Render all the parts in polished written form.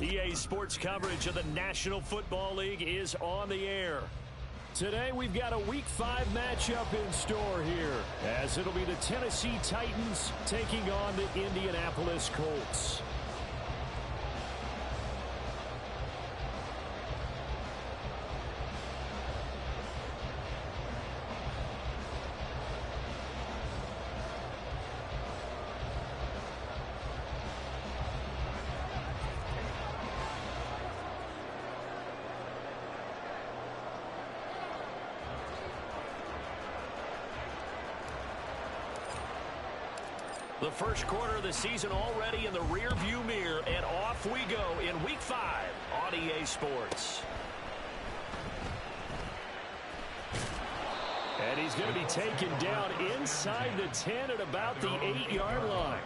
EA Sports coverage of the National Football League is on the air. Today we've got a Week 5 matchup in store here, as it'll be the Tennessee Titans taking on the Indianapolis Colts. The first quarter of the season already in the rear-view mirror, and off we go in Week 5 on EA Sports. And he's going to be taken down inside the 10 at about the 8-yard line.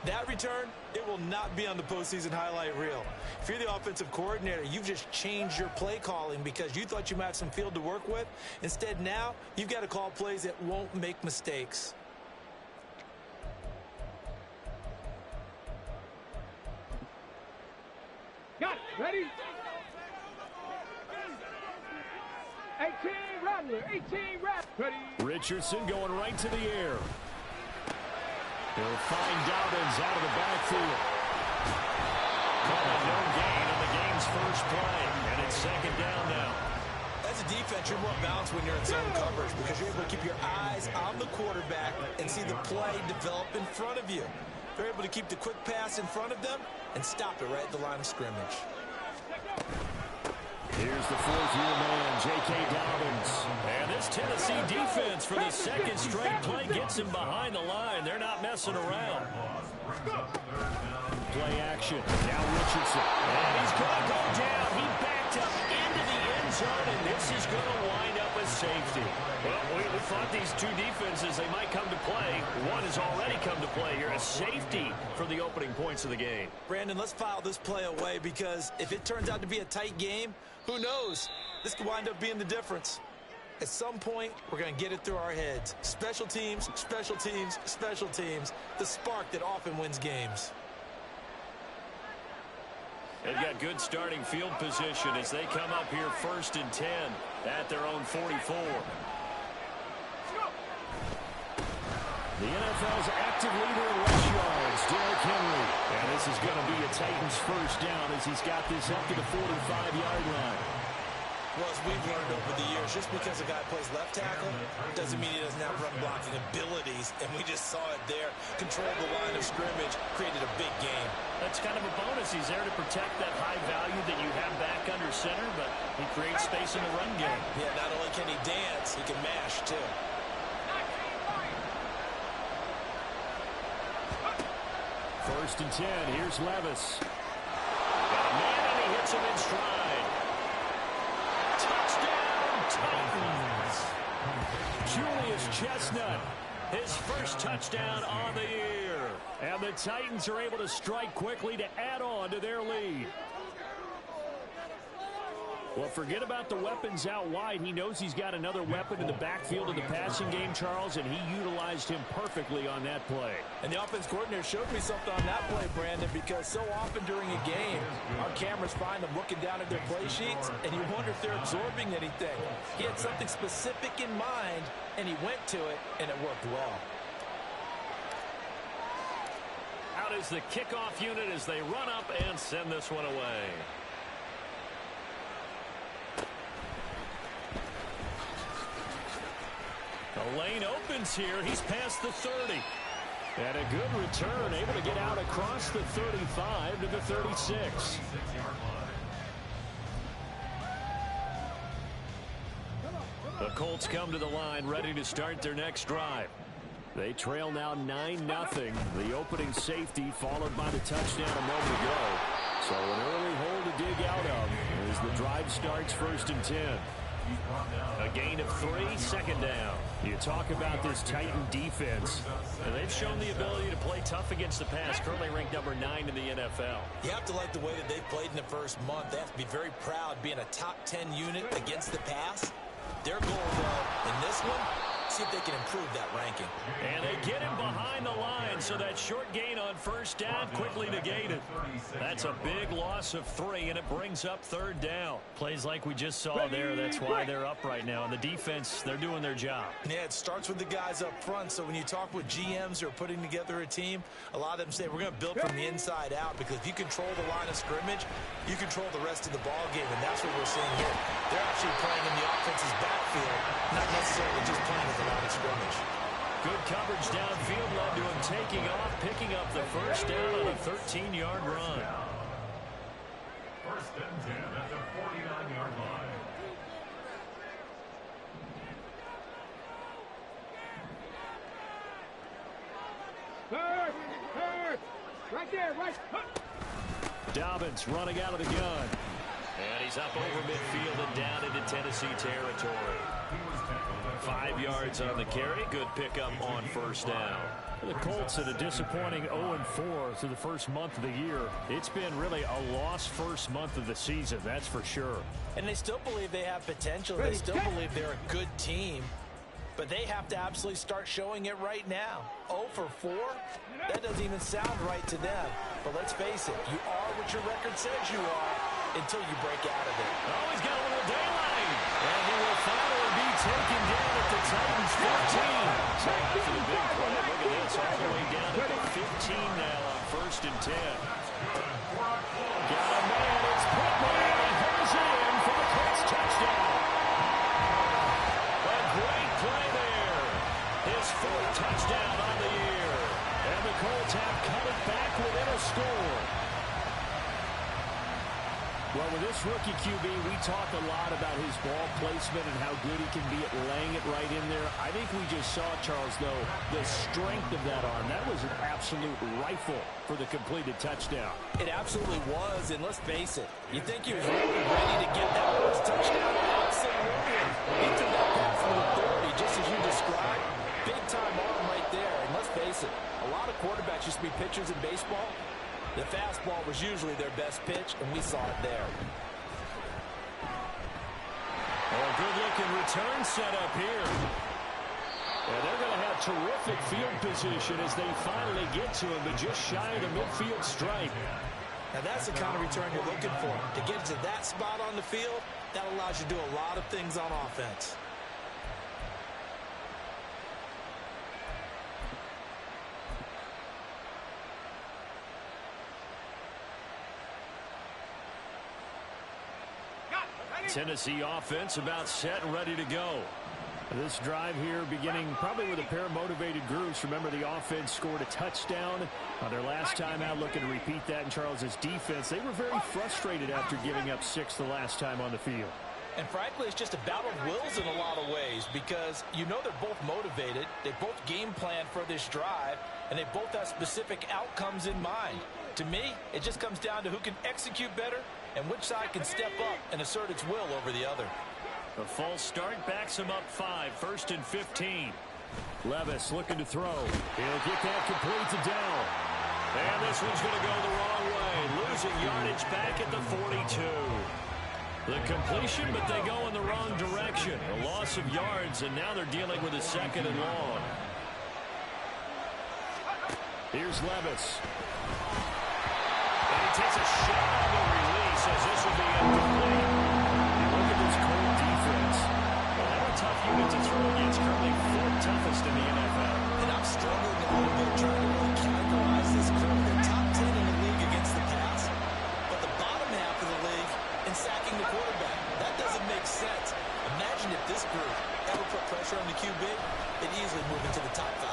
That return, it will not be on the postseason highlight reel. If you're the offensive coordinator, you've just changed your play calling because you thought you might have some field to work with. Instead, now you've got to call plays that won't make mistakes. Got it. Ready? 18 Rattler. 18 Rattler. Ready? Richardson going right to the air. He'll find Dobbins out of the backfield. No gain on the game's first play, and it's second down now. As a defense, you're more balanced when you're in zone coverage because you're able to keep your eyes on the quarterback and see the play develop in front of you. They're able to keep the quick pass in front of them and stop it right at the line of scrimmage. Here's the fourth-year man, J.K. Dobbins. And this Tennessee defense for the second straight play gets him behind the line. They're not messing around. Play action. Now Richardson. And he's going to go down. He backed up into the end zone, and this is going to wind up as safety. Well, we thought these two defenses, they might come to play. One has already come to play here, a safety for the opening points of the game. Brandon, let's file this play away because if it turns out to be a tight game, who knows? This could wind up being the difference. At some point, we're going to get it through our heads. Special teams, special teams, special teams. The spark that often wins games. They've got good starting field position as they come up here 1st and 10 at their own 44. The NFL's active leader in rush yards, Derrick Henry. And this is going to be a Titans first down as he's got this up to the 45-yard line. Well, as we've learned over the years, just because a guy plays left tackle doesn't mean he doesn't have run blocking abilities. And we just saw it there. Controlled the line of scrimmage, created a big game. That's kind of a bonus. He's there to protect that high value that you have back under center, but he creates space in the run game. Yeah, not only can he dance, he can mash, too. First and 10. Here's Levis. Got a man, and he hits him in stride. Touchdown, Titans. Julius Chestnut, his first touchdown on the year. And the Titans are able to strike quickly to add on to their lead. Well, forget about the weapons out wide. He knows he's got another weapon in the backfield of the passing game, Charles, and he utilized him perfectly on that play. And the offense coordinator showed me something on that play, Brandon, because so often during a game, our cameras find them looking down at their play sheets, and you wonder if they're absorbing anything. He had something specific in mind, and he went to it, and it worked well. Out is the kickoff unit as they run up and send this one away. The lane opens here. He's past the 30. And a good return, able to get out across the 35 to the 36. The Colts come to the line, ready to start their next drive. They trail now 9-0. The opening safety followed by the touchdown a moment ago. So an early hole to dig out of as the drive starts 1st and 10. A gain of 3, second down. You talk about this Titan defense, and they've shown the ability to play tough against the pass, currently ranked number 9 in the NFL. You have to like the way that they've played in the first month. They have to be very proud being a top 10 unit against the pass. Their goal, though, in this one, see if they can improve that ranking. And they get him behind the line, so that short gain on first down quickly negated. That's a big loss of 3, and it brings up third down. Plays like we just saw there, that's why they're up right now. And the defense, they're doing their job. Yeah, it starts with the guys up front. So when you talk with GMs who are putting together a team, a lot of them say we're going to build from the inside out, because if you control the line of scrimmage, you control the rest of the ball game, and that's what we're seeing here. They're actually playing in the offense's backfield, not necessarily just playing at the line of scrimmage. Good coverage downfield led to him taking off, picking up the first down on a 13-yard run. First and 10 at the 49-yard line. Right there, right. Dobbins running out of the gun. And he's up over midfield and down into Tennessee territory. 5 yards on the carry. Good pickup on first down. The Colts at a disappointing 0-4 through the first month of the year. It's been really a lost first month of the season, that's for sure. And they still believe they have potential. They still believe they're a good team. But they have to absolutely start showing it right now. 0 for 4? That doesn't even sound right to them. But let's face it, you are what your record says you are until you break out of it. Oh, he's got a little daylight. And he will finally be taken down at the Titans 15. So after the big play, look at this, all the way down at the 15 now on first and 10. Got a man, it's Pittman, and he goes in for the Colts touchdown. A great play there. His 4th touchdown on the year. And the Colts have cut it back within a score. Well, with this rookie QB, we talk a lot about his ball placement and how good he can be at laying it right in there. I think we just saw, Charles, though, the strength of that arm. That was an absolute rifle for the completed touchdown. It absolutely was, and let's face it, you think he was really ready to get that first touchdown? Absolutely. He threw that pass with authority, just as you described. Big-time arm right there, and let's face it, a lot of quarterbacks used to be pitchers in baseball. The fastball was usually their best pitch, and we saw it there. Oh, good-looking return set up here. And they're going to have terrific field position as they finally get to him, but just shy of the midfield stripe. Now, that's the kind of return you're looking for. To get to that spot on the field, that allows you to do a lot of things on offense. Tennessee offense about set and ready to go. This drive here beginning probably with a pair of motivated groups. Remember, the offense scored a touchdown on their last time out, looking to repeat that in Charles's defense. They were very frustrated after giving up 6 the last time on the field. And frankly, it's just a battle of wills in a lot of ways, because you know they're both motivated, they both game plan for this drive, and they both have specific outcomes in mind. To me, it just comes down to who can execute better and which side can step up and assert its will over the other. A false start backs him up 5, first and 15. Levis looking to throw. He'll get that complete to Dell. And this one's going to go the wrong way. Losing yardage back at the 42. The completion, but they go in the wrong direction. A loss of yards, and now they're dealing with a 2nd and long. Here's Levis. And he takes a shot on the release as this will be incomplete. You look at this Colt defense. Well, they're a tough unit to throw against. Currently 4th toughest in the NFL. And I'm struggling a little bit trying to really categorize this group. They're top 10 in the league against the pass, but the bottom half of the league in sacking the quarterback. That doesn't make sense. Imagine if this group ever put pressure on the QB, they'd easily move into the top 5.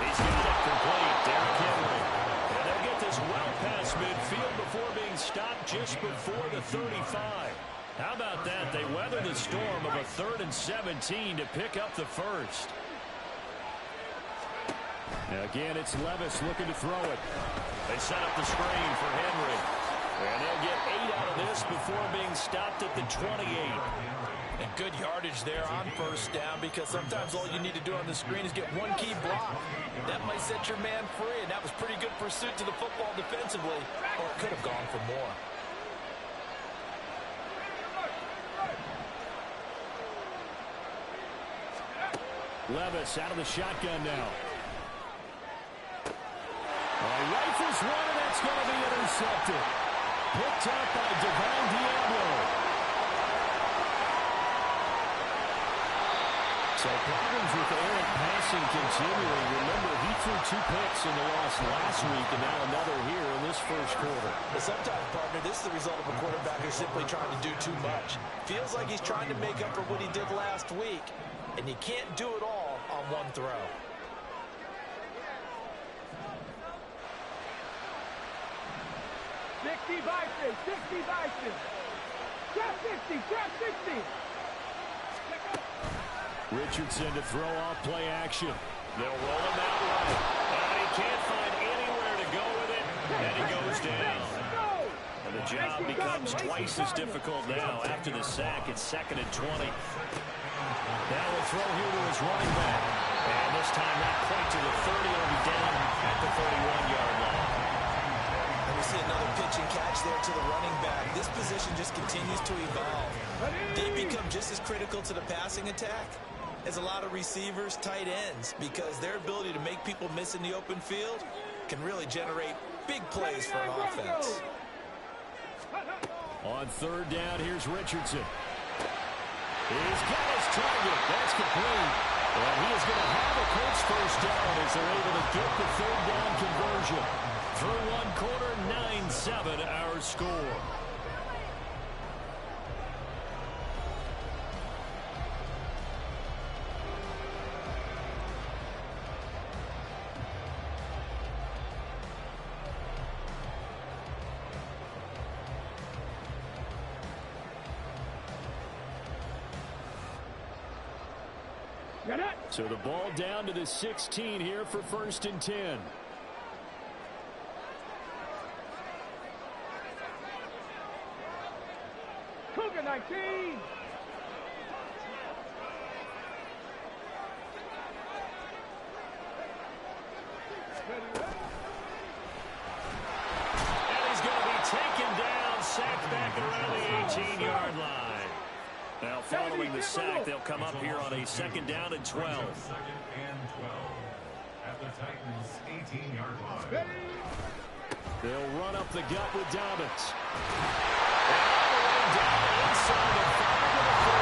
He's got it complete. Derrick Henry. And they'll get this well past midfield before being stopped just before the 35. How about that? They weather the storm of a 3rd and 17 to pick up the first. Now again, it's Levis looking to throw it. They set up the screen for Henry. And they'll get 8 out of this before being stopped at the 28. And good yardage there on first down, because sometimes all you need to do on the screen is get one key block. That might set your man free, and that was pretty good pursuit to the football defensively, or it could have gone for more. Levis out of the shotgun now. Rifles one, and that's going to be intercepted. Picked up by Devon Diablo. So problems with errant passing continuing. Remember, he threw 2 picks in the loss last week, and now another here in this first quarter. But sometimes, partner, this is the result of a quarterback who's simply trying to do too much. Feels like he's trying to make up for what he did last week, and you can't do it all on one throw. Trap 60. Richardson to throw off play action. They'll roll him out right. And he can't find anywhere to go with it, and he goes down. And the job becomes twice as difficult now after the sack. It's 2nd and 20. Now we'll throw here to his running back. And this time not quite to the 30. He'll be down at the 31-yard line. And we see another pitch and catch there to the running back. This position just continues to evolve. They become just as critical to the passing attack as a lot of receivers, tight ends, because their ability to make people miss in the open field can really generate big plays for an offense. On 3rd down, here's Richardson. He's got his target. That's complete. And he is going to have a Colts first down as they're able to get the 3rd down conversion. Through 1 quarter, 9-7 our score. So the ball down to the 16 here for 1st and 10. Cougar 19. And he's going to be taken down, sacked back around the 18-yard line. Now, following the sack, they'll come up here on a 2nd down and 12. 2nd and 12 at the Titans' 18-yard line. They'll run up the gut with Dobbins. And all the way down inside the 5 of the 4.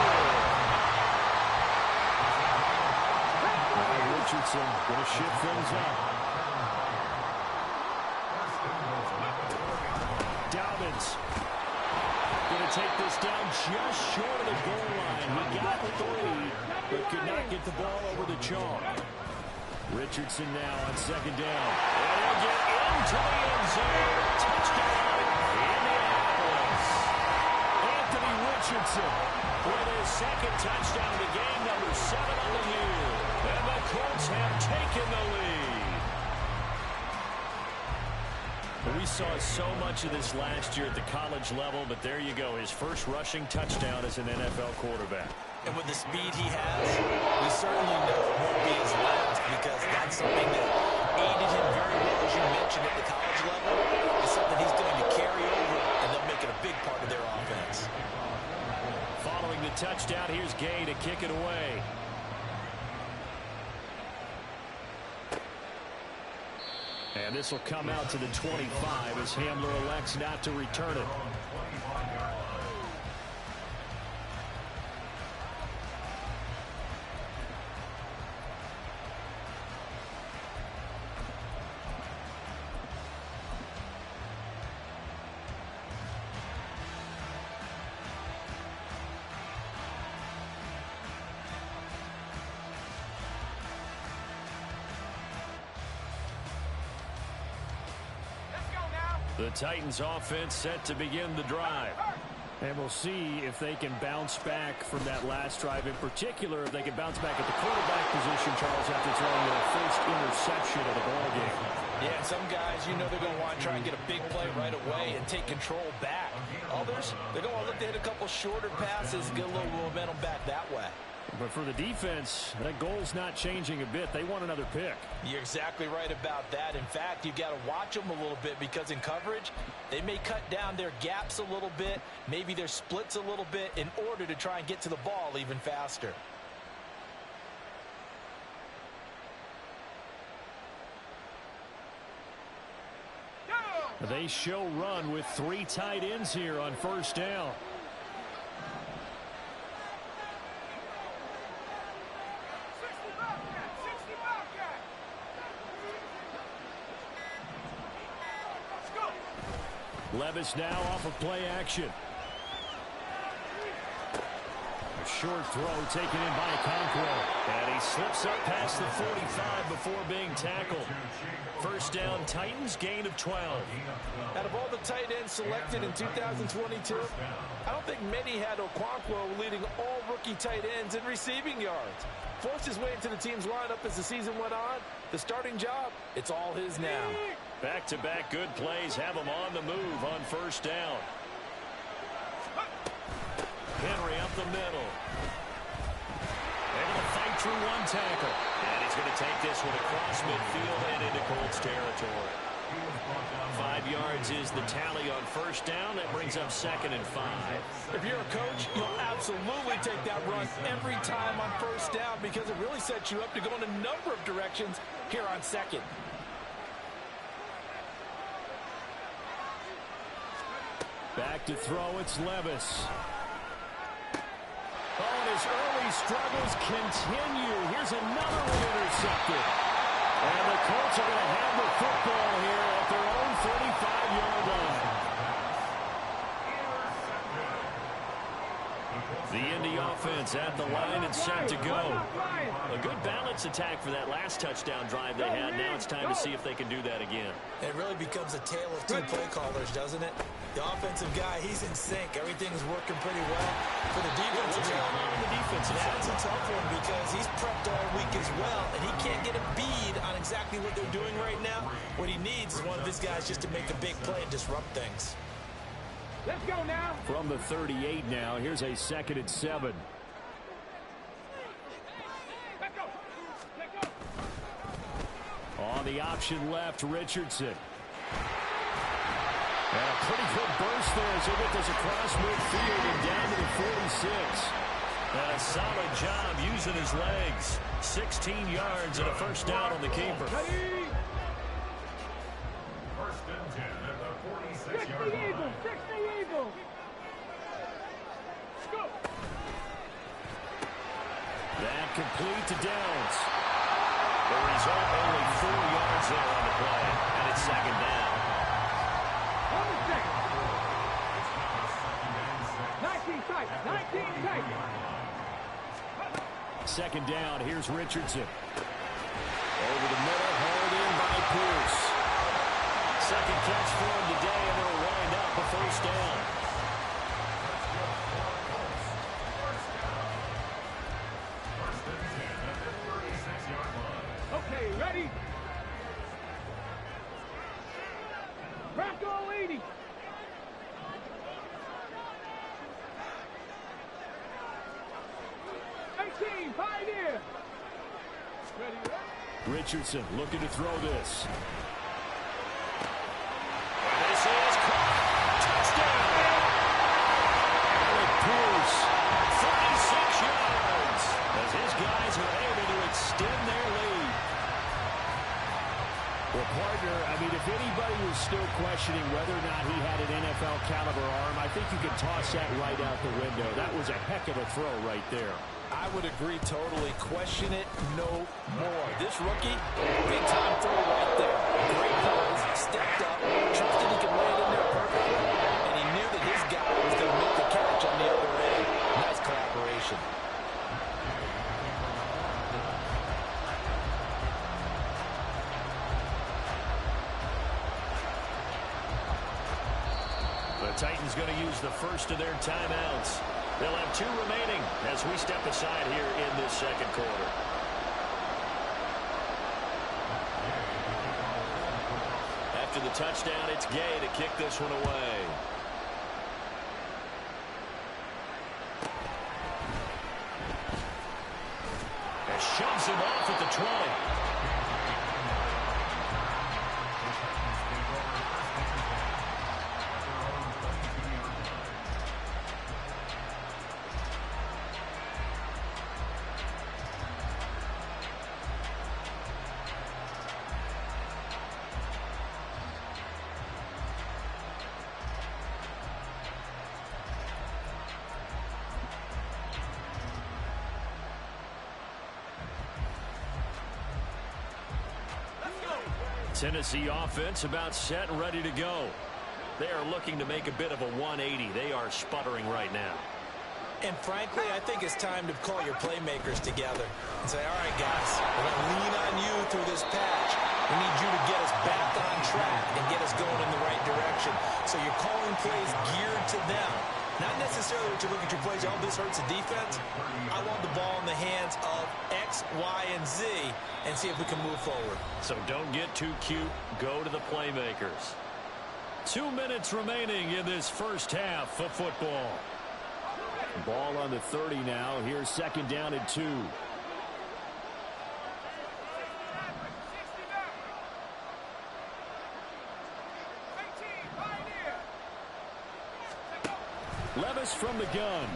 Now Richardson going to shift things up. Dobbins going to take this down just short of the goal line. He got 3, but could not get the ball over the chalk. Richardson now on 2nd down. And he'll get into the end zone. Touchdown, Indianapolis. Anthony Richardson with his 2nd touchdown of the game, number 7 on the year. And the Colts have taken the lead. We saw so much of this last year at the college level, but there you go. His first rushing touchdown as an NFL quarterback. And with the speed he has, we certainly know it won't be his last, because that's something that aided him very well, as you mentioned, at the college level. It's something he's going to carry over, and they'll make it a big part of their offense. Following the touchdown, here's Gay to kick it away. And this will come out to the 25 as Hamler elects not to return it. The Titans offense set to begin the drive. And we'll see if they can bounce back from that last drive. In particular, if they can bounce back at the quarterback position, Charles, after throwing their first interception of the ballgame. Yeah, some guys, you know they're going to want to try and get a big play right away and take control back. Others, they're going to look to hit a couple shorter passes, get a little momentum back that way. But for the defense, that goal's not changing a bit. They want another pick. You're exactly right about that. In fact, you've got to watch them a little bit, because in coverage, they may cut down their gaps a little bit, maybe their splits a little bit, in order to try and get to the ball even faster. They show run with 3 tight ends here on first down. Levis now off of play action. A short throw taken in by Conquo. And he slips up past the 45 before being tackled. First down, Titans, gain of 12. Out of all the tight ends selected in 2022, I don't think many had Okonkwo leading all rookie tight ends in receiving yards. Forced his way into the team's lineup as the season went on. The starting job, it's all his now. Back-to-back good plays have him on the move on first down. Henry up the middle. Able to fight through 1 tackle. And he's going to take this one across midfield and into Colts territory. 5 yards is the tally on first down. That brings up 2nd and 5. If you're a coach, you'll absolutely take that run every time on first down because it really sets you up to go in a number of directions here on 2nd. Back to throw, it's Levis. Oh, and his early struggles continue. Here's another one intercepted. And the Colts are going to have the football here at their own 45-yard line. The Indy offense at the line and set to go. A good balance attack for that last touchdown drive they had. Now it's time to see if they can do that again. It really becomes a tale of 2 play callers, doesn't it? The offensive guy, he's in sync. Everything's working pretty well. For the defensive guy, the defensive that's a tough one because he's prepped all week as well, and he can't get a bead on exactly what they're doing right now. What he needs is one of his guys just to make a big play and disrupt things. Let's go now. From the 38 now, here's a 2nd and 7. Let's go. Let's go. On the option left, Richardson. And a pretty good burst there as he get this across midfield and down to the 46. And a solid job using his legs. 16 yards and a first down on the keeper. Ready? First and 10 at the 60 46-yard line. Eagles. 60 Eagles. Let's go. That complete to Downs. The result, only 4 yards there on the play. And it's 2nd down. On the second. 19 tight. 19 tight. 2nd down, here's Richardson. Over the middle, hauled in by Pierce. 2nd catch for him today, and it'll wind up a first down. Okay, ready? Bronco 80. Pioneer. Ready? Richardson looking to throw this. This is caught. Touchdown. Alec Pierce. 36 yards. As his guys are able to extend their lead. Well, partner, I mean, if anybody was still questioning whether or not he had an NFL caliber arm, I think you can toss that right out the window. That was a heck of a throw right there. I would agree totally. Question it no more. This rookie, big time throw right there. Great balls, stepped up, trusted he could lay it in there perfectly, and he knew that his guy was going to make the catch on the other end. Nice collaboration. The Titans going to use the first of their timeouts. They'll have 2 remaining as we step aside here in this 2nd quarter. After the touchdown, it's Gay to kick this one away. And shoves him off at the 20. Tennessee offense about set and ready to go. They are looking to make a bit of a 180. They are sputtering right now. And frankly, I think it's time to call your playmakers together and say, all right, guys, we're going to lean on you through this patch. We need you to get us back on track and get us going in the right direction. So you're calling plays geared to them. Not necessarily that you look at your plays, oh, this hurts the defense. I want the ball in the hands of X, Y, and Z and see if we can move forward. So don't get too cute. Go to the playmakers. 2 minutes remaining in this first half of football. Ball on the 30 now. Here's second down and 2. Levis from the gun.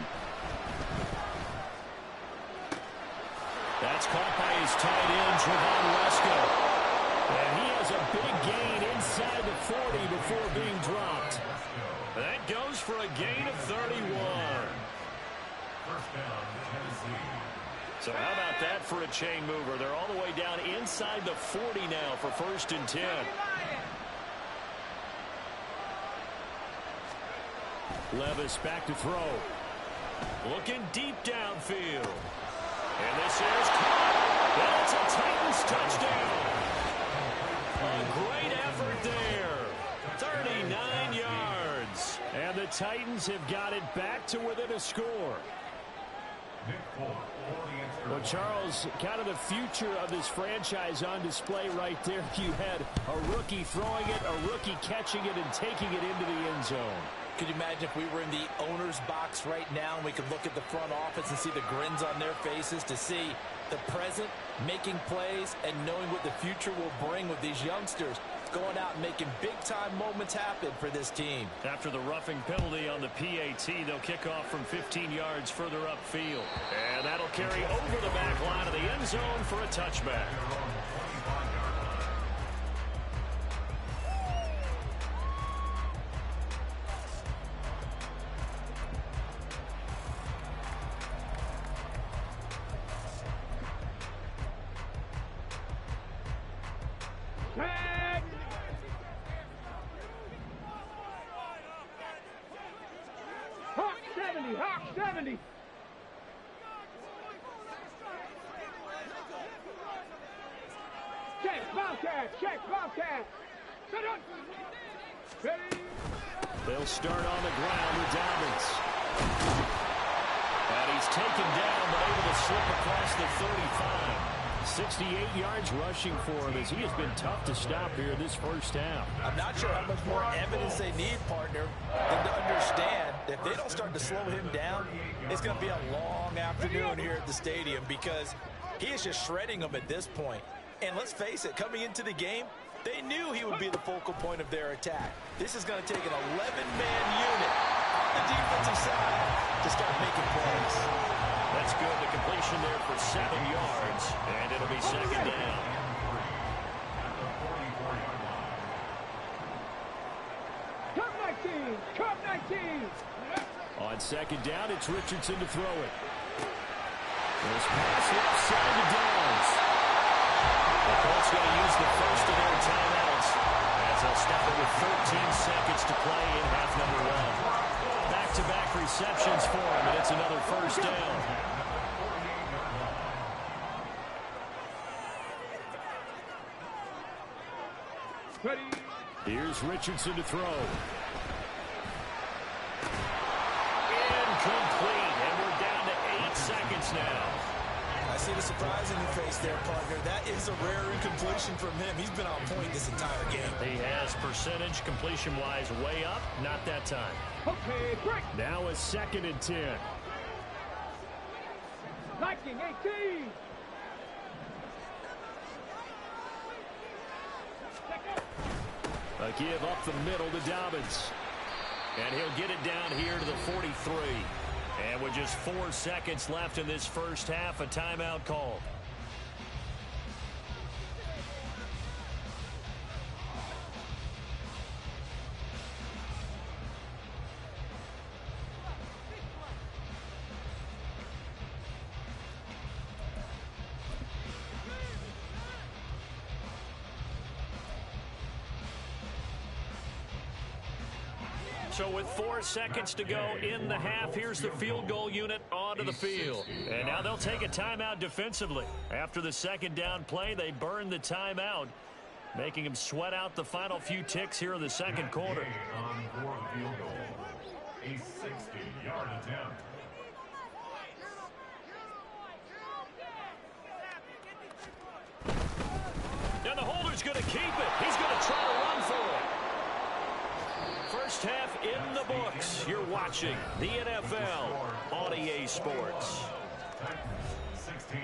That's caught by his tight end, Trevon Wesco. And he has a big gain inside the 40 before being dropped. That goes for a gain of 31. First down, Tennessee. So how about that for a chain mover? They're all the way down inside the 40 now for first and 10. Levis back to throw. Looking deep downfield. And this is caught. And it's a Titans touchdown. A great effort there. 39 yards. And the Titans have got it back to within a score. Well, Charles, kind of the future of this franchise on display right there. You had a rookie throwing it, a rookie catching it, and taking it into the end zone. Could you imagine if we were in the owner's box right now and we could look at the front office and see the grins on their faces to see the present making plays and knowing what the future will bring with these youngsters going out and making big-time moments happen for this team. After the roughing penalty on the PAT, they'll kick off from 15 yards further upfield. And that'll carry over the back line of the end zone for a touchback. Hawk 70, Hawk 70. Check, Bobcat. Ready. They'll start on the ground with Dobbins. And he's taken down, but able to slip across the 35. 68 yards rushing for him as he has been tough to stop here this first half. I'm not sure how much more evidence they need, partner, than to understand that if they don't start to slow him down, it's going to be a long afternoon here at the stadium because he is just shredding them at this point. And let's face it, coming into the game, they knew he would be the focal point of their attack. This is going to take an 11-man unit on the defensive side to start making plays. That's good. The completion there for 7 yards, and it'll be second down. Cup 19. On second down, it's Richardson to throw it. This pass left side to Downs. The Colts going to use the first of their timeouts as they'll stop it with 13 seconds to play in half number 1. Back-to-back receptions for him, and it's another first down. Ready. Here's Richardson to throw. Incomplete, and we're down to 8 seconds now. I see the surprise in your face there, partner. That is a rare incompletion from him. He's been on point this entire game. He has percentage completion-wise way up, not that time. Okay, break. Now a second and 10. 19-18. A give up the middle to Dobbins. And he'll get it down here to the 43. And with just 4 seconds left in this first half, a timeout called. So with 4 seconds to go in the half, here's the field goal unit onto the field. And now they'll take a timeout defensively. After the second down play, they burn the timeout, making them sweat out the final few ticks here in the second quarter. On for the field goal. A 60-yard attempt. And the holder's going to keep it. He's going to try to run for it. First half in the books. You're watching the NFL on EA Sports. Titans 16.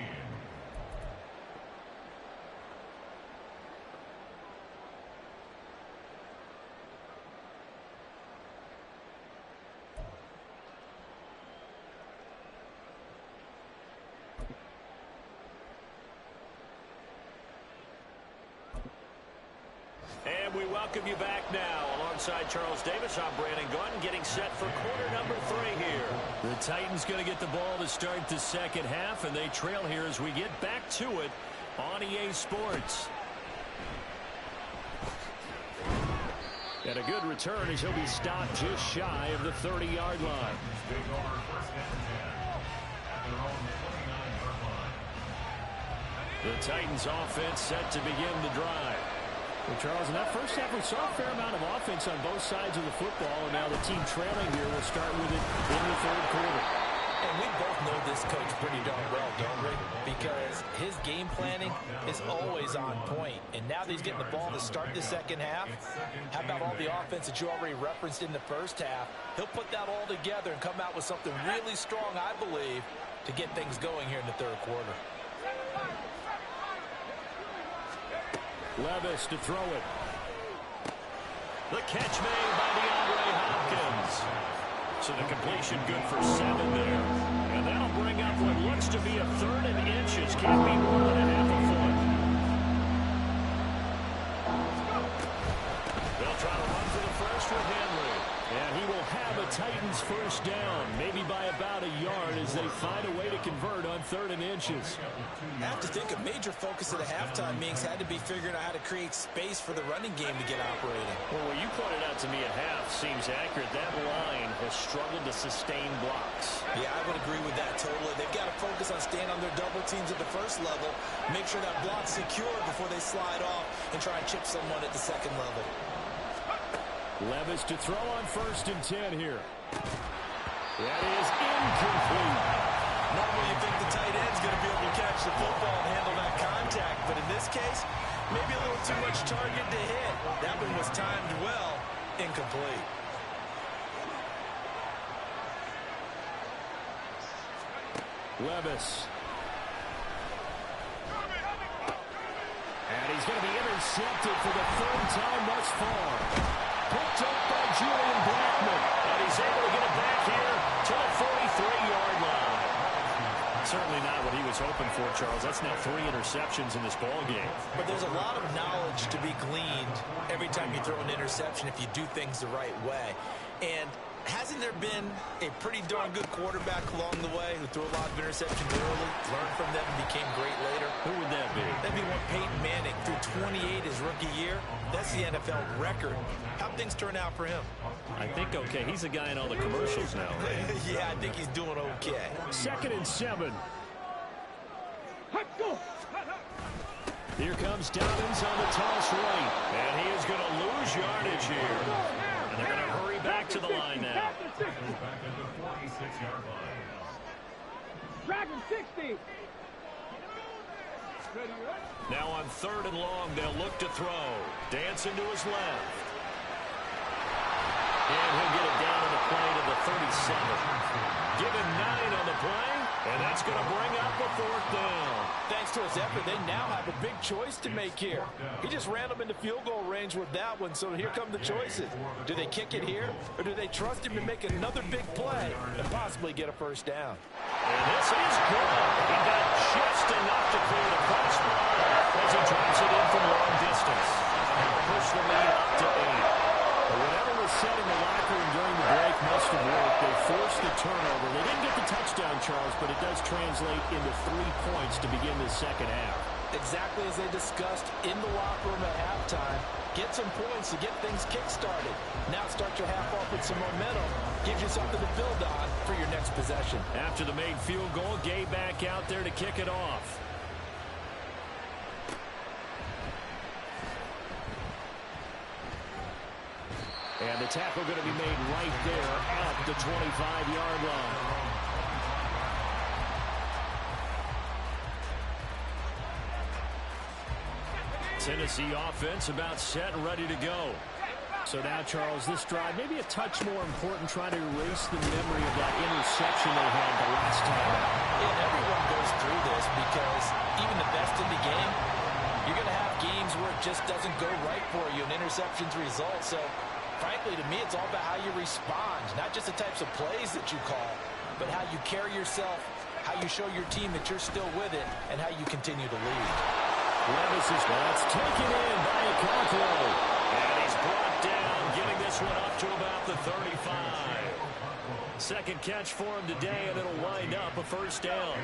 And we welcome you back now. Alongside Charles Davis, I'm Brandon Gunn, getting set for quarter number 3 here. The Titans going to get the ball to start the second half, and they trail here as we get back to it on EA Sports. And a good return as he'll be stopped just shy of the 30-yard line. Big over first and 10 at their own 29-yard line. The Titans offense set to begin the drive. Well, Charles, in that first half, we saw a fair amount of offense on both sides of the football, and now the team trailing here will start with it in the third quarter. And we both know this coach pretty darn well, don't we? Because his game planning is always on point. And now that he's getting the ball to start the second half, how about all the offense that you already referenced in the first half? He'll put that all together and come out with something really strong, I believe, to get things going here in the third quarter. Levis to throw it. The catch made by DeAndre Hopkins. So the completion good for 7 there. And that'll bring up what looks to be a 3rd and inches. Can't be more than a half a foot. They'll try to run for the first with Henry. And he will have a Titans first down, maybe by about a yard as they find a way to convert on 3rd and inches. I have to think a major focus of the halftime meetings had to be figuring out how to create space for the running game to get operating. Well, what you pointed out to me at half seems accurate. That line has struggled to sustain blocks. Yeah, I would agree with that totally. They've got to focus on staying on their double teams at the first level, make sure that block's secure before they slide off and try and chip someone at the second level. Levis to throw on 1st and 10 here. That is incomplete. Normally you think the tight end's going to be able to catch the football and handle that contact, but in this case, maybe a little too much target to hit. That one was timed well, incomplete. Levis. And he's going to be intercepted for the 3rd time thus far. Picked up by Julian Blackman. And he's able to get it back here to the 43-yard line. Certainly not what he was hoping for, Charles. That's now 3 interceptions in this ball game. But there's a lot of knowledge to be gleaned every time you throw an interception if you do things the right way. And hasn't there been a pretty darn good quarterback along the way who threw a lot of interceptions early, learned from them, and became great later? Who would that be? That'd be one Peyton Manning. Threw 28 his rookie year. That's the NFL record. How'd things turn out for him? I think okay. He's the guy in all the commercials now, right? Yeah, I think he's doing okay. 2nd and 7. Here comes Dobbins on the toss right. And he is going to lose yardage here. And they're going to hurry back to the line now. Back at the 46-yard line. Dragon 60. Now on 3rd and long, they'll look to throw. Dancing to his left. And he'll get it down on the play to the 37. Give him 9 on the play, and that's going to bring up a 4th down. Thanks to his effort, they now have a big choice to make here. He just ran them into field goal range with that one, so here come the choices. Do they kick it here, or do they trust him to make another big play and possibly get a first down? And this is good. He got just enough to clear the crossbar as he drops it in from long distance. Push the lead up to 8. But whatever was said in the locker room during the break must have worked. They forced the turnover. They didn't get the touchdown, Charles, but it does translate into 3 points to begin the second half. Exactly as they discussed in the locker room at halftime. Get some points to get things kick-started. Now start your half off with some momentum. Gives you something to build on for your next possession. After the made field goal, Gay back out there to kick it off. And the tackle going to be made right there at the 25-yard line. Tennessee offense about set and ready to go. So now, Charles, this drive maybe a touch more important, trying to erase the memory of that interception they had the last time. And everyone goes through this because even the best in the game, you're going to have games where it just doesn't go right for you, and interceptions result. So, frankly, to me, it's all about how you respond, not just the types of plays that you call, but how you carry yourself, how you show your team that you're still with it, and how you continue to lead. Levis is that's taken in by Okonkwo. And he's brought down, getting this one up to about the 35. Second catch for him today, and it'll wind up a first down.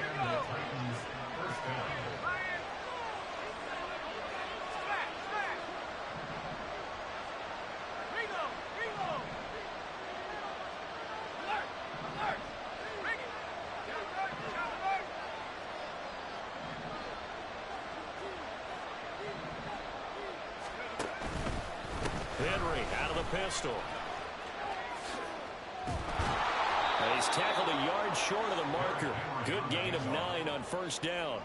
Henry out of the pistol. And he's tackled a yard short of the marker. Good gain of 9 on first down.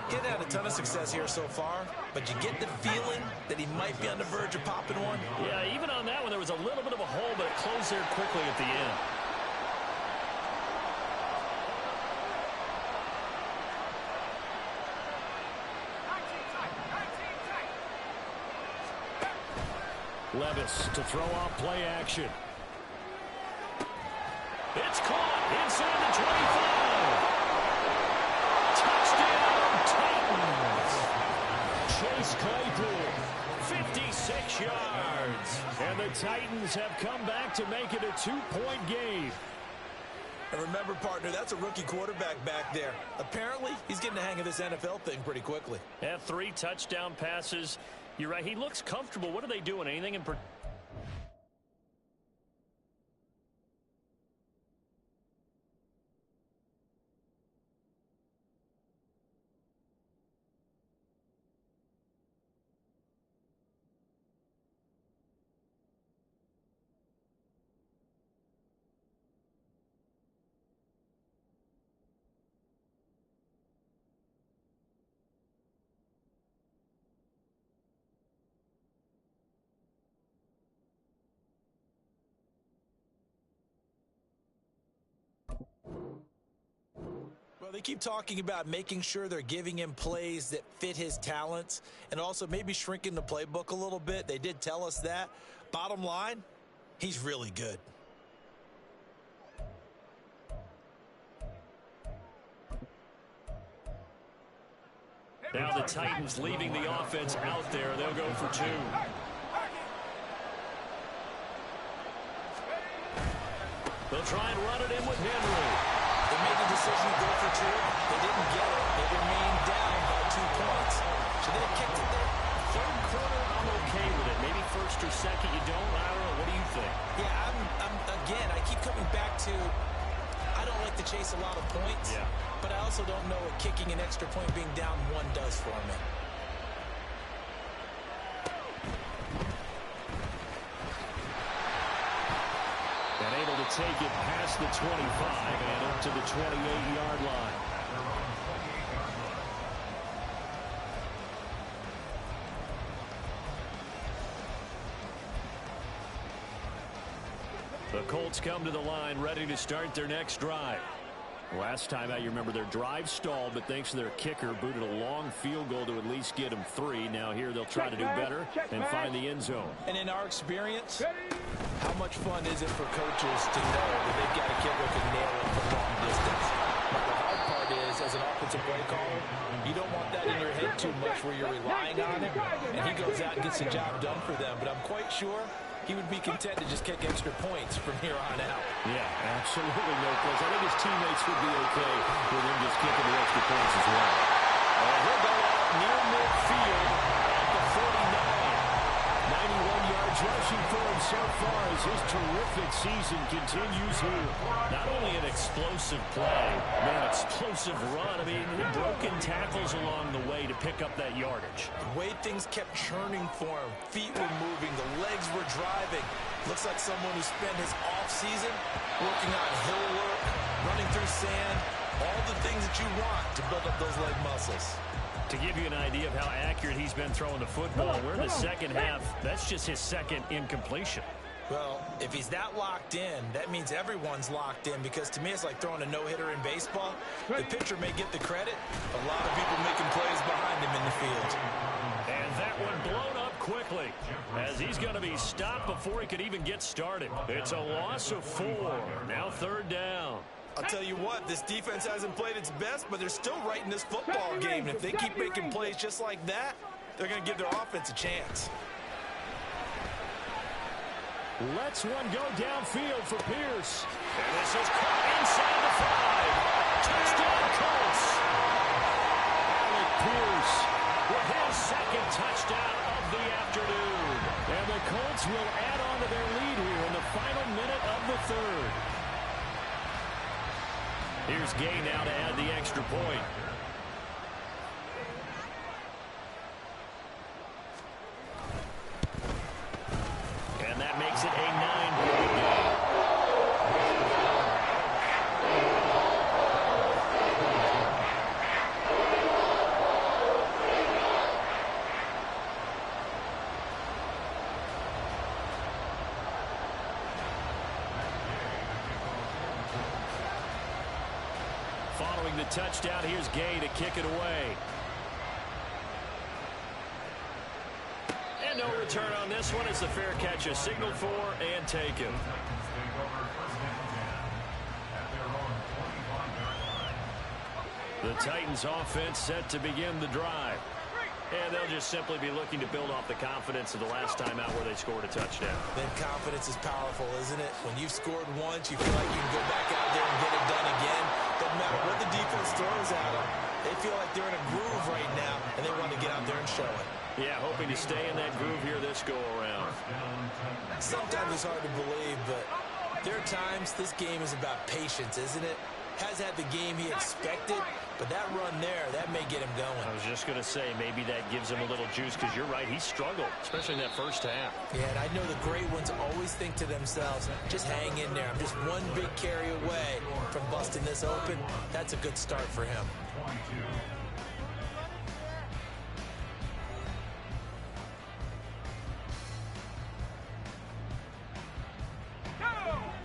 Getting had a ton of success here so far, but you get the feeling that he might be on the verge of popping one. Yeah, even on that one, there was a little bit of a hole, but it closed there quickly at the end. Levis to throw off play action. It's caught inside the 25. Touchdown, Titans. Chase Claypool, 56 yards. And the Titans have come back to make it a 2-point game. And remember, partner, that's a rookie quarterback back there. Apparently, he's getting the hang of this NFL thing pretty quickly. Had 3 touchdown passes. You're right. He looks comfortable. What are they doing? Anything in particular? Well, they keep talking about making sure they're giving him plays that fit his talents and also maybe shrinking the playbook a little bit. They did tell us that. Bottom line, he's really good. Now the Titans leaving the offense out there. They'll go for 2. They'll try and run it in with Henry. They made the decision to go for 2. They didn't get it. They remained down by 2 points. Should they have kicked it there? Third quarter, I'm okay with it. Maybe first or second, you don't. I don't know. What do you think? Yeah, again, I keep coming back to I don't like to chase a lot of points, but I also don't know what kicking an extra point being down 1 does for me. And able to take it past the 25 and up to the 28-yard line. The Colts come to the line ready to start their next drive. Last time out, you remember their drive stalled, but thanks to their kicker, booted a long field goal to at least get them 3. Now here they'll try to do better and find the end zone. And in our experience, how much fun is it for coaches to know that they've got a kicker who can nail it from long distance? But the hard part is, as an offensive play caller, you don't want that in your head too much where you're relying on him, and he goes out and gets the job done for them. But I'm quite sure he would be content to just kick extra points from here on out. Yeah, absolutely no question. I think his teammates would be okay with him just kicking the extra points as well. He'll go out yards rushing for him so far as his terrific season continues here. Not only an explosive play, but an explosive run. I mean, broken tackles along the way to pick up that yardage. The way things kept churning for him. Feet were moving. The legs were driving. Looks like someone who spent his offseason working on hill work, running through sand, all the things that you want to build up those leg muscles. To give you an idea of how accurate he's been throwing the football, we're in the second half. That's just his second incompletion. Well, if he's that locked in, that means everyone's locked in, because to me it's like throwing a no-hitter in baseball. The pitcher may get the credit, a lot of people making plays behind him in the field. And that one blown up quickly as he's going to be stopped before he could even get started. It's a loss of 4. Now third down. I'll tell you what, this defense hasn't played its best, but they're still right in this football game. And if they keep making plays just like that, they're going to give their offense a chance. Lets one go downfield for Pierce. And this is caught inside the 5. Touchdown, Colts. Alec Pierce With his second touchdown of the afternoon. And the Colts will add on to their lead here in the final minute of the third. Here's Gay now to add the extra point. And that makes it a 9-point game. Following the touchdown, here's Gay to kick it away. And no return on this one as the fair catch is signaled for and taken. The Titans offense set to begin the drive. And they'll just simply be looking to build off the confidence of the last time out where they scored a touchdown. Then confidence is powerful, isn't it? When you've scored once, you feel like you can go back out there and get it done again. Doesn't matter what the defense throws at them. They feel like they're in a groove right now, and they want to get out there and show it. Yeah, hoping to stay in that groove here this go-around. Sometimes it's hard to believe, but there are times this game is about patience, isn't it? Has had the game he expected, but that run there, that may get him going. I was just going to say, maybe that gives him a little juice, because you're right, he struggled, especially in that first half. Yeah, and I know the great ones always think to themselves, just hang in there. I'm just one big carry away from busting this open. That's a good start for him.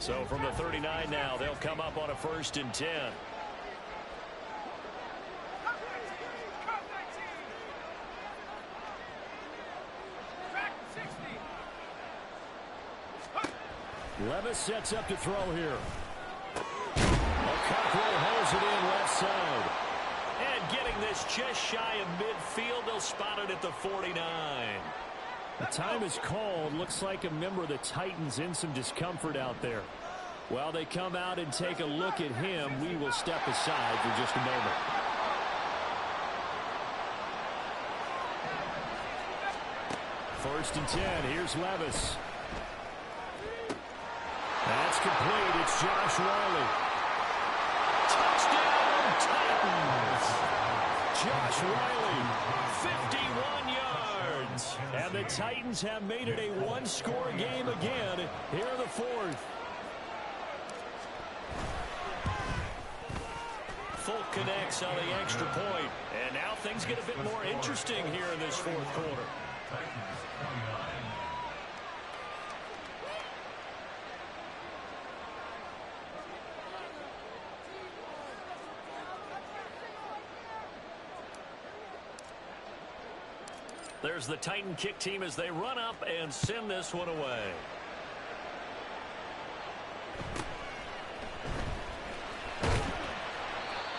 So from the 39 now, they'll come up on a 1st and 10. Levis sets up to throw here. Cockrell holds it in left side. And getting this just shy of midfield, they'll spot it at the 49. The time is called. Looks like a member of the Titans in some discomfort out there. While they come out and take a look at him, we will step aside for just a moment. First and 10. Here's Levis. That's complete. It's Josh Riley. Touchdown, Titans! Josh Riley, 51 yards. And the Titans have made it a one-score game again here in the 4th. Folk connects on the extra point. And now things get a bit more interesting here in this 4th quarter. There's the Titan kick team as they run up and send this one away.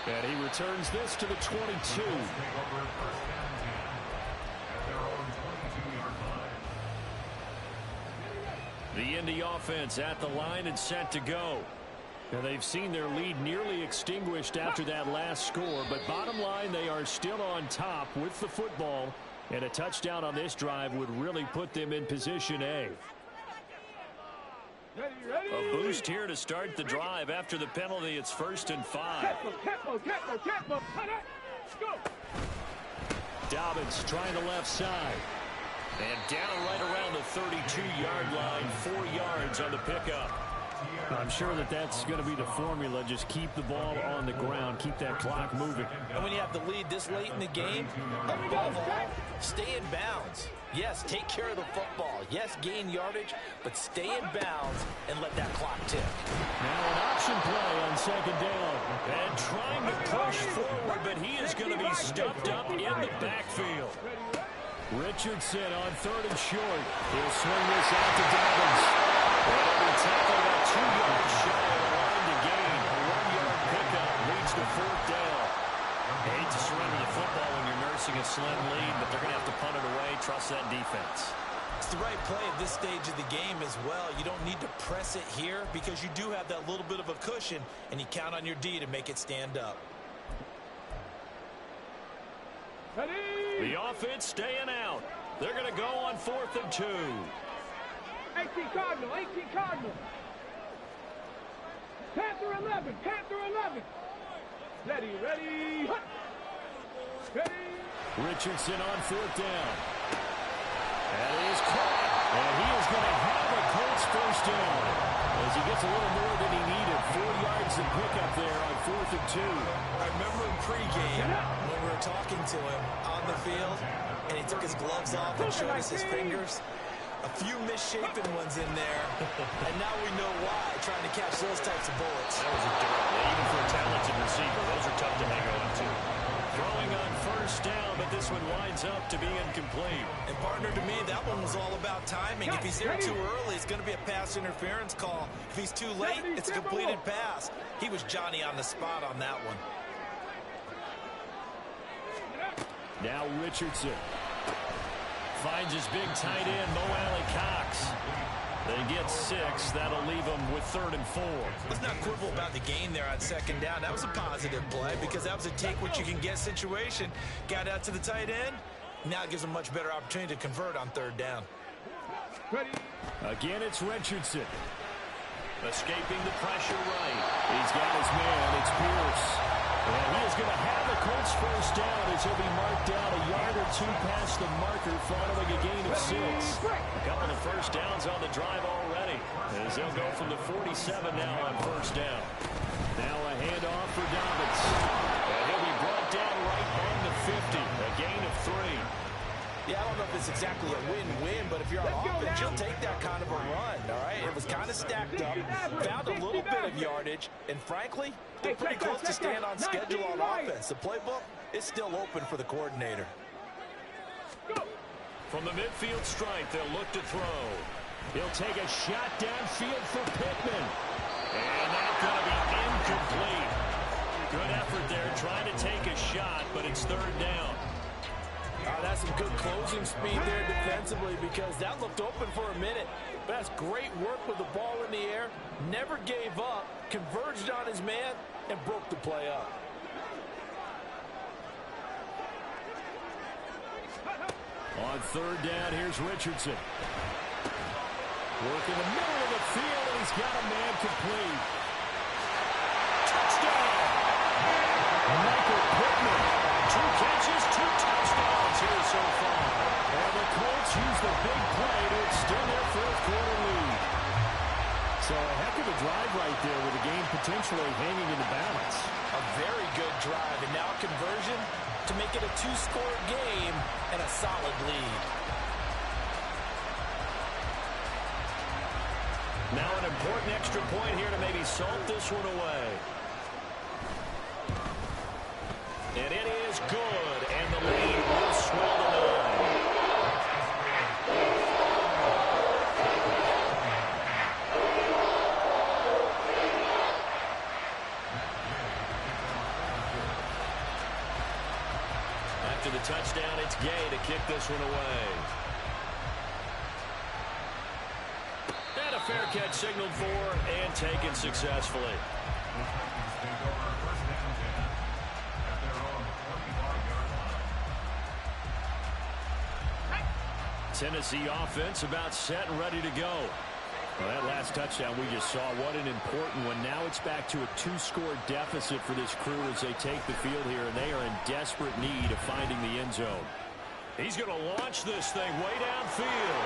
And he returns this to the 22. The Indy offense at the line and set to go. And they've seen their lead nearly extinguished after that last score. But bottom line, they are still on top with the football And a touchdown on this drive would really put them in position A. A boost here to start the drive. After the penalty, it's 1st and 5. Dobbins trying the left side. And down right around the 32-yard line, 4 yards on the pickup. I'm sure that that's going to be the formula. Just keep the ball on the ground, keep that clock moving. And when you have the lead this late in the game, above all, stay in bounds. Yes, take care of the football. Yes, gain yardage, but stay in bounds and let that clock tick. Now an option play on 2nd down. And trying to push forward, but he is going to be stuffed up in the backfield. Richardson on 3rd and short. He'll swing this out to Dobbins. And every tackle about 2 yards shy of the line to gain. A 1-yard pickup leads to 4th down. I hate to surrender the football when you're nursing a slim lead, but they're going to have to punt it away. Trust that defense. It's the right play at this stage of the game as well. You don't need to press it here because you do have that little bit of a cushion, and you count on your D to make it stand up. The offense staying out. They're going to go on 4th and 2. 18 Cardinal, 18 Cardinal. Panther 11, Panther 11. Ready, ready, hut. Ready. Richardson on 4th down. And he is caught. And he is going to have a Colts 1st down. As he gets a little more than he needed. 4 yards to pick up there on 4th and 2. I remember in pregame when we were talking to him on the field, and he took his gloves off and showed us his fingers. A few misshapen ones in there, and now we know why, trying to catch those types of bullets. That was a durable, even for a talented receiver. Those are tough to hang on to. Throwing on 1st down, but this one winds up to be incomplete. And partner, to me, that one was all about timing. If he's there too early, it's going to be a pass interference call. If he's too late, it's a completed pass. He was Johnny on the spot on that one. Now Richardson finds his big tight end, Mo Alley-Cox. They get 6. That'll leave them with 3rd and 4. Let's not quibble about the gain there on 2nd down. That was a positive play because that was a take-what-you-can-get situation. Got out to the tight end. Now it gives them a much better opportunity to convert on 3rd down. Again, it's Richardson. Escaping the pressure right. He's got his man. It's Pierce. And he is going to have the Colts 1st down as he'll be marked down a yard or 2 past the marker following a gain of 6. A couple of 1st downs on the drive already as they'll go from the 47 now on 1st down. Now a handoff for Dobbins. And he'll be brought down right on the 50. A gain of 3. Yeah, I don't know if it's exactly a win-win, but if you're on offense, you'll take that kind of a run, all right? It was kind of stacked up, found a little bit of yardage, and frankly, they're pretty close to staying on schedule on offense. The playbook is still open for the coordinator. From the midfield stripe, they'll look to throw. He'll take a shot downfield for Pittman. And that's going to be incomplete. Good effort there, trying to take a shot, but it's 3rd down. That's some good closing speed there defensively because that looked open for a minute. But that's great work with the ball in the air. Never gave up, converged on his man, and broke the play up. On 3rd down, here's Richardson. Work in the middle of the field, and he's got a man complete. Touchdown! Michael Pittman. 2 catches, 2 touchdowns here so far. And the Colts use the big play to extend their 4th quarter lead. So a heck of a drive right there with the game potentially hanging in the balance. A very good drive, and now conversion to make it a 2-score game and a solid lead. Now an important extra point here to maybe salt this one away. And it is good, and the lead will swell to 9. After the touchdown, it's Gay to kick this one away. And a fair catch signaled for and taken successfully. Tennessee offense about set and ready to go. Well, that last touchdown we just saw, what an important one. Now it's back to a 2-score deficit for this crew as they take the field here, and they are in desperate need of finding the end zone. He's going to launch this thing way downfield.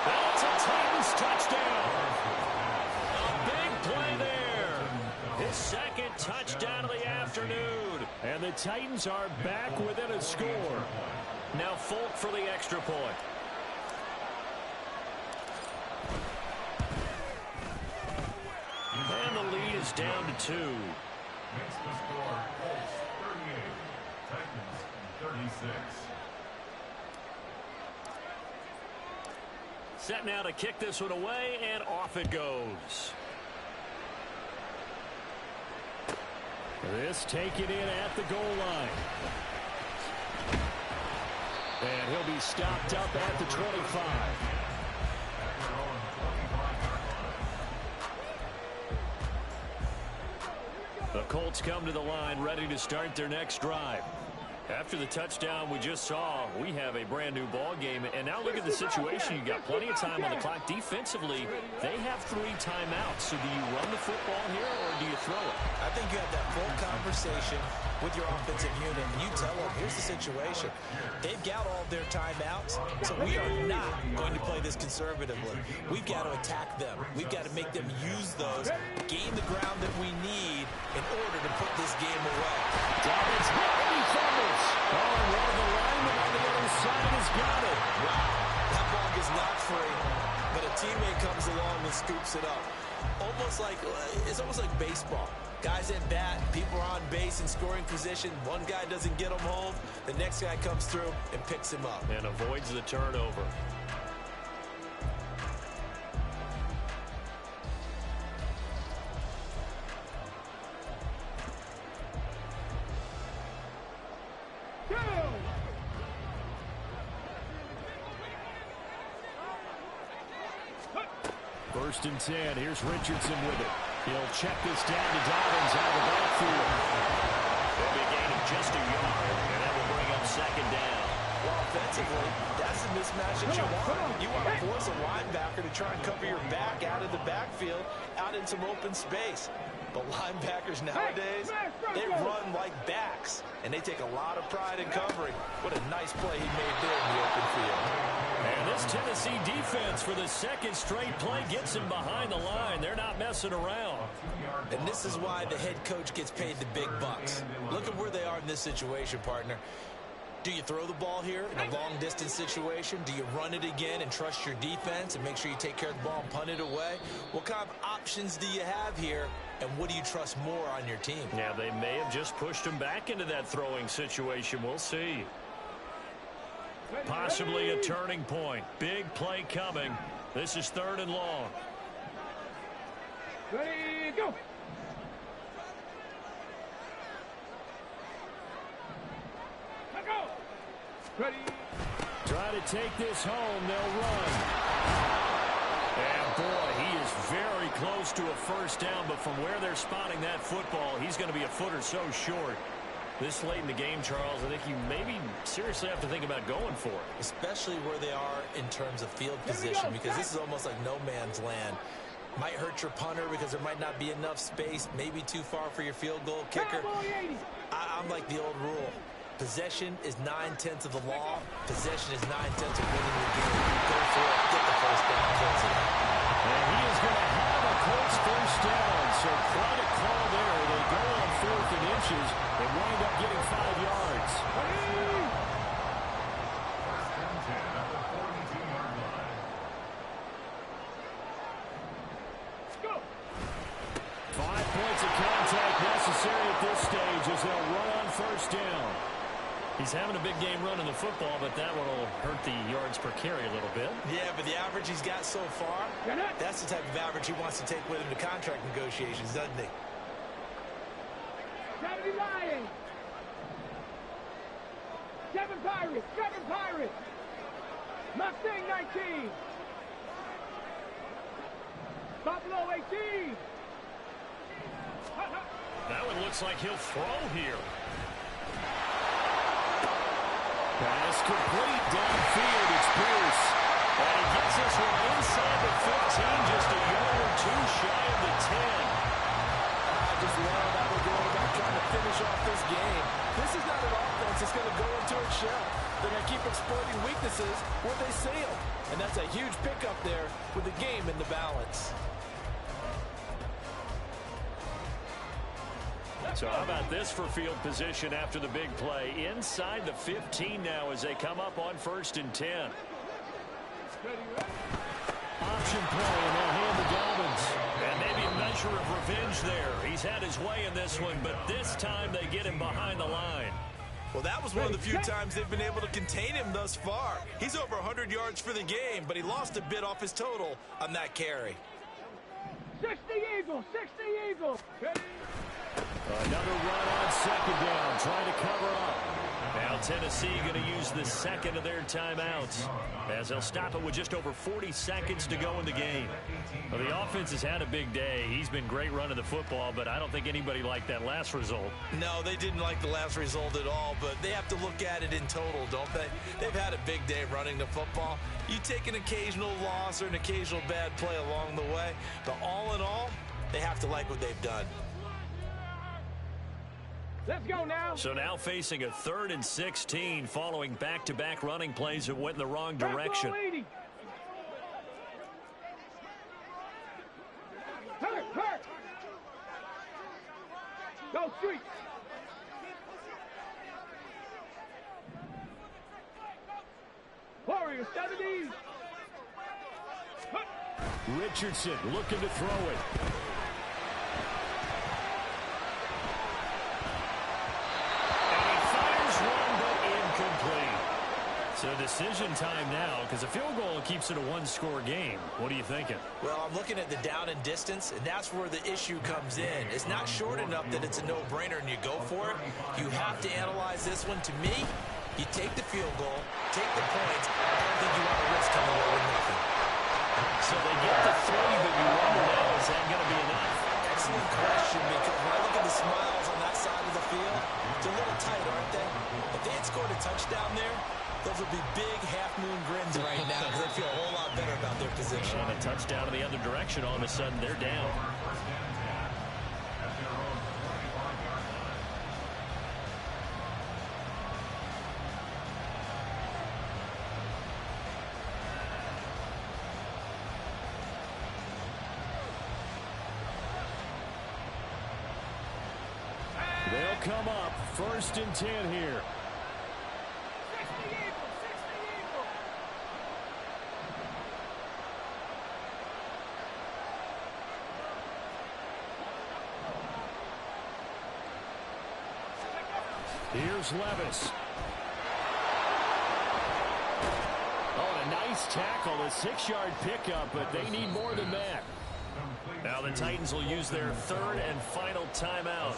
That's a Titans touchdown. A big play there. His second touchdown of the afternoon. And the Titans are back within a score. Now Folk for the extra point. And the lead is down to 2. Makes the score Colts 38, Titans 36. Set now to kick this one away, and off it goes. This taken in at the goal line. And he'll be stopped up at the 25. The Colts come to the line ready to start their next drive. After the touchdown we just saw, we have a brand new ball game. And now look at the situation. You've got plenty of time on the clock. Defensively, they have 3 timeouts. So do you run the football here or do you throw it? I think you have that full conversation with your offensive unit, and you tell them, here's the situation. They've got all their timeouts, so we are not going to play this conservatively. We've got to attack them. We've got to make them use those, gain the ground that we need in order to put this game away. Dobbins hit and he fumbles. Oh, and one of the linemen on the other side has got it. Wow, that ball gets knocked free, but a teammate comes along and scoops it up. It's almost like baseball. Guys at bat, people are on base in scoring position. One guy doesn't get him home. The next guy comes through and picks him up. And avoids the turnover. First and 10. Here's Richardson with it. He'll check this down to Dobbins out of the backfield. It'll be a gain of just a yard, and that will bring up second down. Well, offensively, that's the mismatch that you want. You want to force a linebacker to try and cover your back out of the backfield, out in some open space. But linebackers nowadays, they run like backs, and they take a lot of pride in covering. What a nice play he made there in the open field. And this Tennessee defense for the second straight play gets him behind the line. They're not messing around. And this is why the head coach gets paid the big bucks. Look at where they are in this situation, partner. Do you throw the ball here in a long-distance situation? Do you run it again and trust your defense and make sure you take care of the ball and punt it away? What kind of options do you have here, and what do you trust more on your team? Yeah, they may have just pushed him back into that throwing situation. We'll see. Possibly a turning point. Big play coming. This is 3rd and long. Ready, go. Ready. Try to take this home. They'll run. And boy, he is very close to a first down, but from where they're spotting that football, he's going to be a foot or so short. This late in the game, Charles, I think you maybe seriously have to think about going for it. Especially where they are in terms of field position, because this is almost like no man's land. Might hurt your punter because there might not be enough space, maybe too far for your field goal kicker. I'm like the old rule. Possession is 9/10 of the law. Possession is 9/10 of winning the game. Go for it. Get the first down. Close it out. And he is going to have a Colts first down. So quite a call there. They go on 4th and inches and wind up getting 5 yards. First and 10 at the 42-yard line. Go. 5 points of contact necessary at this stage as they'll run on first down. He's having a big game running the football, but that one will hurt the yards per carry a little bit. Yeah, but the average he's got so far, that's the type of average he wants to take with him to contract negotiations, doesn't he? 70 Lions. 7 Pirates. 7 Pirates. Mustang 19. Buffalo 18. That one looks like he'll throw here. Pass complete downfield. It's Pierce. And he gets this one inside the 15, just a yard or two shy of the 10. I just love how they're going about trying to finish off this game. This is not an offense that's going to go into its shell. They're going to keep exploiting weaknesses where they see them. And that's a huge pickup there with the game in the balance. So how about this for field position after the big play? Inside the 15 now as they come up on 1st and 10. Option play, and they'll hand the Dolphins. And maybe a measure of revenge there. He's had his way in this one, but this time they get him behind the line. Well, that was one of the few times they've been able to contain him thus far. He's over 100 yards for the game, but he lost a bit off his total on that carry. 60 Eagles, 60 Eagles. Another run on 2nd down, trying to cover up. Now Tennessee going to use the second of their timeouts as they'll stop it with just over 40 seconds to go in the game. Well, the offense has had a big day. He's been great running the football, but I don't think anybody liked that last result. No, they didn't like the last result at all, but they have to look at it in total, don't they? They've had a big day running the football. You take an occasional loss or an occasional bad play along the way, but all in all, they have to like what they've done. Let's go now. So now facing a 3rd and 16 following back-to-back running plays that went in the wrong direction. Hurt. Go street. Warrior 70s. Richardson looking to throw it. So decision time now because a field goal keeps it a one-score game. What are you thinking? Well, I'm looking at the down and distance, and that's where the issue comes in. It's not short enough that it's a no-brainer and you go for it. You have to analyze this one. To me, you take the field goal, take the points. I don't think you want to risk coming away with nothing. So they get the 3, but you wonder now, is that going to be enough? Excellent question, because when I look at the smiles on that side of the field, it's a little tight, aren't they? If they had scored a touchdown there, those would be big half-moon grins right now because they feel a whole lot better about their position. And a touchdown in the other direction, all of a sudden they're down. They'll come up 1st and 10 here. Here's Levis. Oh, and a nice tackle, a 6-yard pickup, but they need more than that. Now the Titans will use their 3rd and final timeout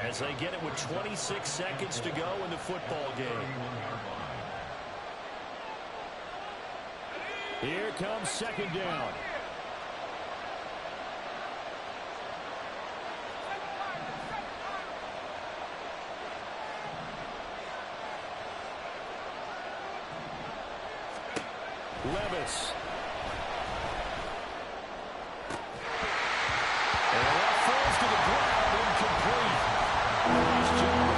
as they get it with 26 seconds to go in the football game. Here comes 2nd down. Levis. And that falls to the ground, incomplete. Nice job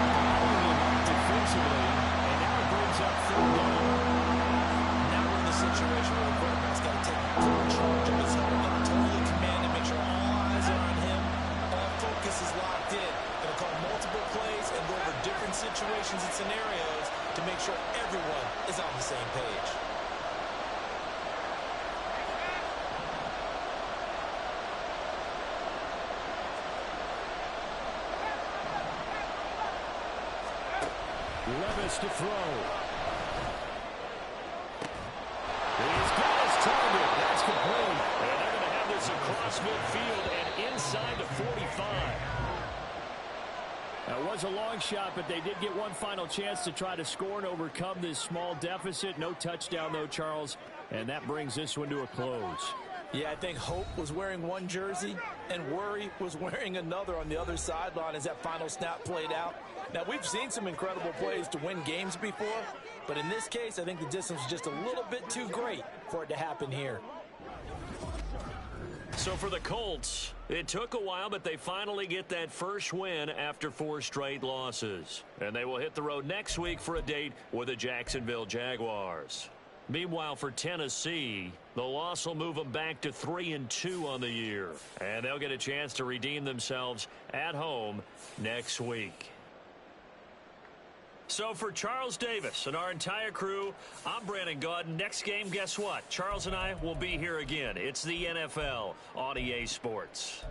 defensively, and now it brings up 3rd down. Now we're in the situation where the quarterback's got to take full charge of his own, totally command and make sure all eyes are on him. All focus is locked in. Going to call multiple plays and go over different situations and scenarios to make sure everyone is on the same page. Levis to throw. He's got his target. That's complete. And they're going to have this across midfield and inside the 45. That was a long shot, but they did get one final chance to try to score and overcome this small deficit. No touchdown, though, Charles. And that brings this one to a close. Yeah, I think hope was wearing one jersey and worry was wearing another on the other sideline as that final snap played out. Now, we've seen some incredible plays to win games before, but in this case, I think the distance was just a little bit too great for it to happen here. So for the Colts, it took a while, but they finally get that first win after 4 straight losses. And they will hit the road next week for a date with the Jacksonville Jaguars. Meanwhile, for Tennessee, the loss will move them back to 3-2 on the year. And they'll get a chance to redeem themselves at home next week. So for Charles Davis and our entire crew, I'm Brandon Gaudin. Next game, guess what? Charles and I will be here again. It's the NFL on EA Sports.